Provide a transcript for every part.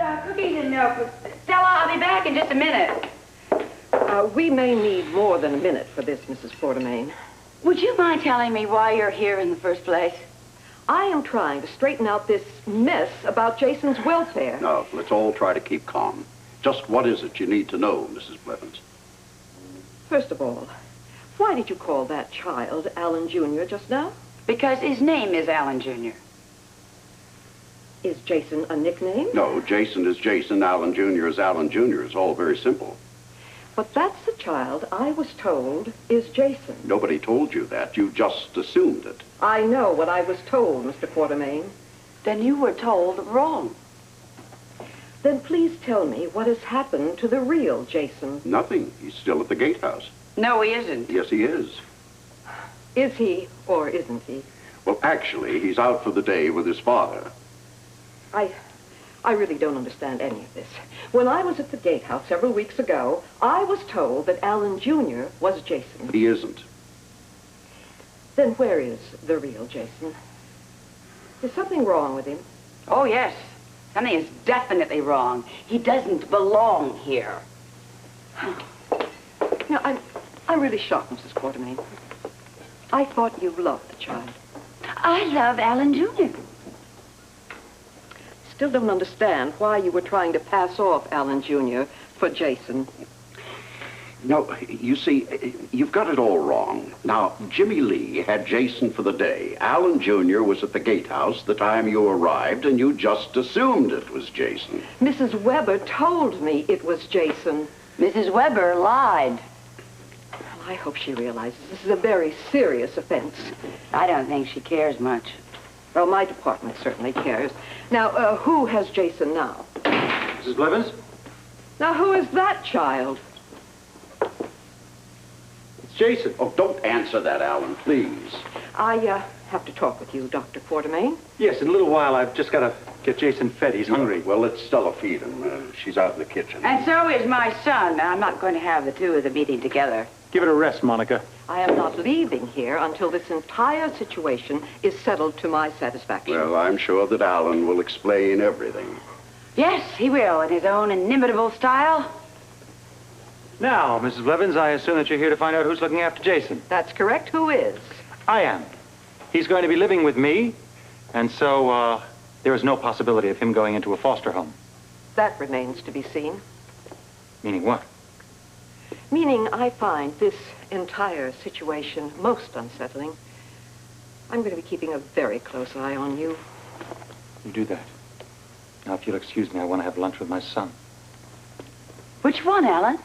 Cookies and milk. Stella, I'll be back in just a minute. We may need more than a minute for this, Mrs. Quartermaine. Would you mind telling me why you're here in the first place? I am trying to straighten out this mess about Jason's welfare. Now, let's all try to keep calm. Just what is it you need to know, Mrs. Blevins? First of all, why did you call that child Alan Jr. just now? Because his name is Alan Jr. Is Jason a nickname? No, Jason is Jason, Alan Jr. is Alan Jr. It's all very simple. But that's the child I was told is Jason. Nobody told you that. You just assumed it. I know what I was told, Mr. Quartermaine. Then you were told wrong. Then please tell me what has happened to the real Jason. Nothing. He's still at the gatehouse. No, he isn't. Yes, he is. Is he or isn't he? Well, actually, he's out for the day with his father. I really don't understand any of this. When I was at the gatehouse several weeks ago, I was told that Alan Jr. was Jason. He isn't. Then where is the real Jason? Is something wrong with him? Oh, yes. Something is definitely wrong. He doesn't belong here. You know, I'm really shocked, Mrs. Quartermaine. I thought you loved the child. I love Alan Jr. Still don't understand why you were trying to pass off Alan Jr. for Jason. No, you see, you've got it all wrong. Now, Jimmy Lee had Jason for the day. Alan Jr. was at the gatehouse the time you arrived, and you just assumed it was Jason. Mrs. Weber told me it was Jason. Mrs. Weber lied. Well, I hope she realizes this is a very serious offense. I don't think she cares much. Well, my department certainly cares. Now, who has Jason now? Mrs. Blevins? Now, who is that child? It's Jason. Oh, don't answer that, Alan, please. I have to talk with you, Dr. Quartermaine. Yes, in a little while, I've just got to get Jason fed. He's hungry. Well, let Stella feed him. She's out in the kitchen. And so is my son. I'm not going to have the two of them eating together. Give it a rest, Monica. I am not leaving here until this entire situation is settled to my satisfaction. Well, I'm sure that Alan will explain everything. Yes, he will, in his own inimitable style. Now, Mrs. Blevins, I assume that you're here to find out who's looking after Jason. That's correct. Who is? I am. He's going to be living with me, and so, there is no possibility of him going into a foster home. That remains to be seen. Meaning what? Meaning I find this entire situation most unsettling. I'm going to be keeping a very close eye on you. You do that. Now, if you'll excuse me, I want to have lunch with my son. Which one, Alan?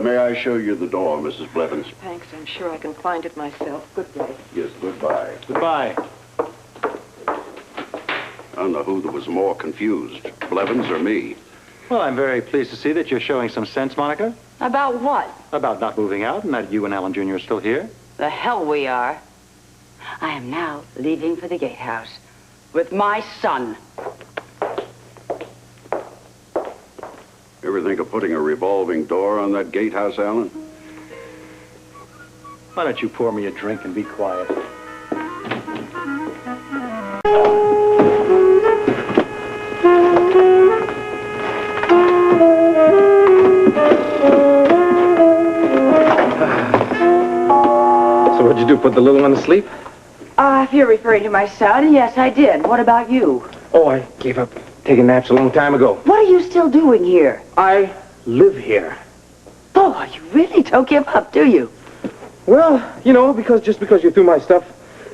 May I show you the door, Mrs. Blevins? Thanks. I'm sure I can find it myself. Good day. Yes, goodbye. Goodbye. I don't know who was more confused, Blevins or me. Well, I'm very pleased to see that you're showing some sense, Monica. About what? About not moving out and that you and Alan Jr. are still here. The hell we are. I am now leaving for the gatehouse with my son. Ever think of putting a revolving door on that gatehouse, Alan? Why don't you pour me a drink and be quiet? So what'd you do, put the little one to sleep? If you're referring to my son, yes, I did. What about you? Oh, I gave up taking naps a long time ago. What are you still doing here? I live here. Oh, you really don't give up, do you? Well, you know, just because you threw my stuff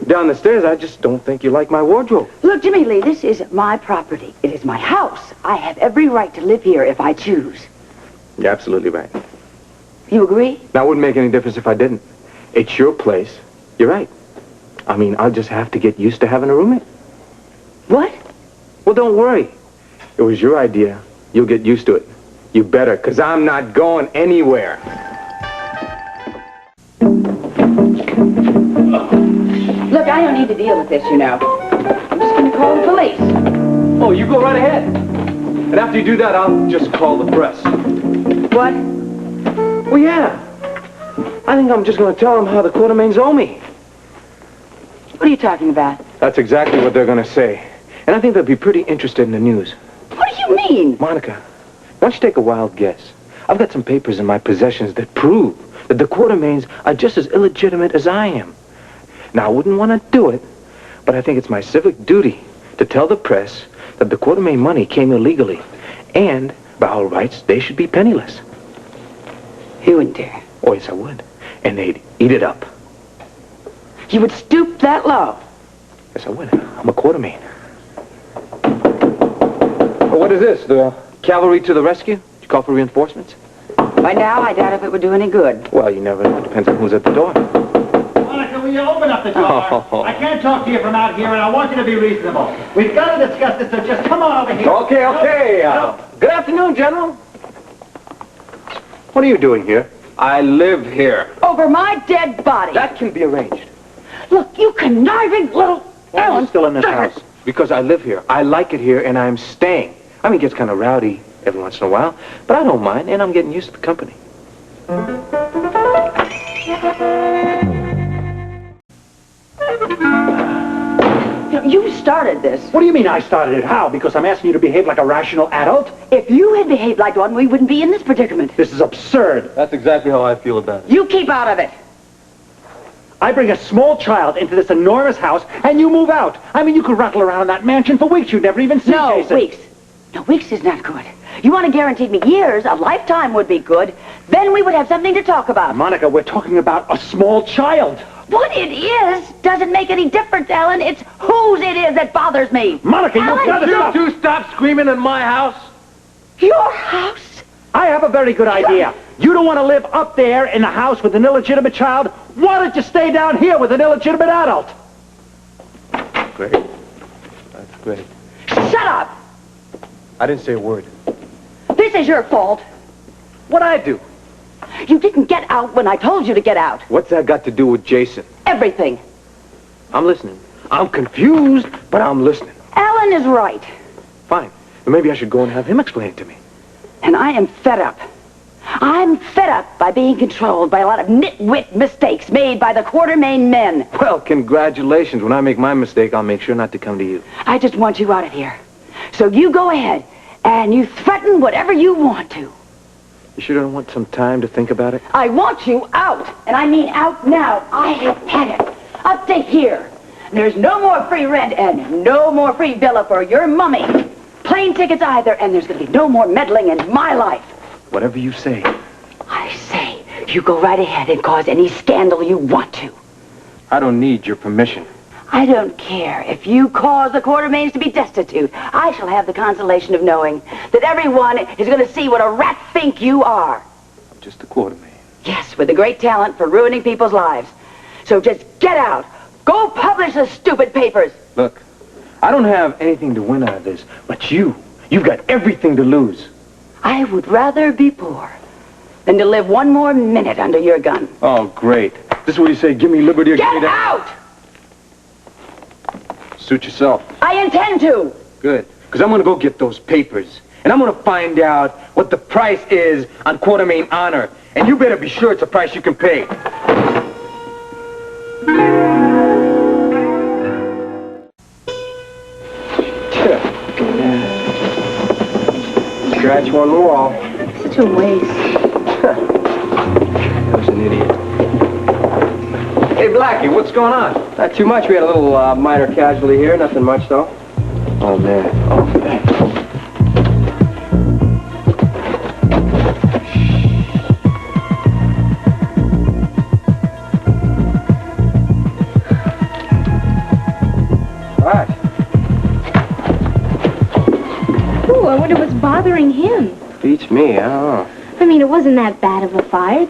down the stairs, I just don't think you like my wardrobe. Look, Jimmy Lee, this is my property. It is my house. I have every right to live here if I choose. You're absolutely right. You agree? Now, it wouldn't make any difference if I didn't. It's your place. You're right. I mean, I'll just have to get used to having a roommate. What? Well, don't worry. It was your idea. You'll get used to it. You better, because I'm not going anywhere. Look, I don't need to deal with this, you know. I'm just going to call the police. Oh, you go right ahead. And after you do that, I'll just call the press. What? Well, yeah. I think I'm just going to tell them how the Quartermaines owe me. What are you talking about? That's exactly what they're going to say. And I think they'll be pretty interested in the news. What do you mean? mean? Monica, why don't you take a wild guess? I've got some papers in my possessions that prove that the Quartermaines are just as illegitimate as I am. Now, I wouldn't want to do it, but I think it's my civic duty to tell the press that the Quartermaine money came illegally, and by all rights, they should be penniless. You wouldn't dare. Oh, yes, I would. And they'd eat it up. You would stoop that low. Yes, I would. I'm a Quartermaine. Oh, what is this? The cavalry to the rescue? Did you call for reinforcements? By now, I doubt if it would do any good. Well, you never know. It depends on who's at the door. Monica, will you open up the door? Oh. I can't talk to you from out here, and I want you to be reasonable. We've got to discuss this, so just come on over here. Okay. Good afternoon, General. What are you doing here? I live here. Over my dead body. That can be arranged. Look, you conniving little... Why are you Alan, still in this house? Because I live here. I like it here, and I'm staying. I mean, it gets kind of rowdy every once in a while, but I don't mind, and I'm getting used to the company. You started this. What do you mean I started it? How? Because I'm asking you to behave like a rational adult? If you had behaved like one, we wouldn't be in this predicament. This is absurd. That's exactly how I feel about it. You keep out of it. I bring a small child into this enormous house, and you move out. I mean, you could rattle around that mansion for weeks. You'd never even see Jason. Weeks. No, weeks is not good. You want to guarantee me years, a lifetime would be good. Then we would have something to talk about. Monica, we're talking about a small child. What it is doesn't make any difference, Alan. It's whose it is that bothers me. Monica, you've Alan, got to stop. You stop screaming in my house. Your house? I have a very good idea. You don't want to live up there in the house with an illegitimate child. Why don't you stay down here with an illegitimate adult? Great. That's great. Shut up! I didn't say a word. This is your fault. What'd I do? You didn't get out when I told you to get out. What's that got to do with Jason? Everything. I'm listening. I'm confused, but I'm listening. Alan is right. Fine. Well, maybe I should go and have him explain it to me. And I am fed up. I'm fed up by being controlled by a lot of nitwit mistakes made by the Quartermaine men. Well, congratulations. When I make my mistake, I'll make sure not to come to you. I just want you out of here. So you go ahead and you threaten whatever you want to. You sure don't want some time to think about it? I want you out, and I mean out now. I have had it. Up to here. There's no more free rent and no more free villa for your mummy. Plane tickets either, and there's going to be no more meddling in my life. Whatever you say. I say, you go right ahead and cause any scandal you want to. I don't need your permission. I don't care if you cause the Quartermaines to be destitute. I shall have the consolation of knowing that everyone is going to see what a rat fink you are. I'm just a Quartermaine. Yes, with a great talent for ruining people's lives. So just get out. Go publish the stupid papers. Look, I don't have anything to win out of this, but you've got everything to lose. I would rather be poor than to live one more minute under your gun. Oh, great. This is what you say, give me liberty or give me Get that. out! Suit yourself. I intend to. Good. Because I'm going to go get those papers. And I'm going to find out what the price is on Quartermaine honor. And you better be sure it's a price you can pay. Scratch one wall. Such a waste. That was an idiot. Hey, Blackie, what's going on? Not too much. We had a little minor casualty here. Nothing much, though. Oh, man. Oh, man. What? Ooh, I wonder what's bothering him. Beats me. I don't know. I mean, it wasn't that bad of a fire.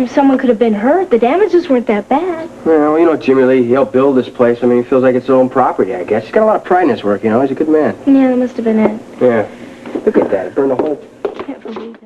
Someone could have been hurt. The damages weren't that bad. Well, you know, Jimmy Lee, he'll build this place. I mean, he feels like it's his own property, I guess. He's got a lot of pride in his work, you know. He's a good man. Yeah, that must have been it. Yeah. Look at that. It burned the whole... Can't believe it.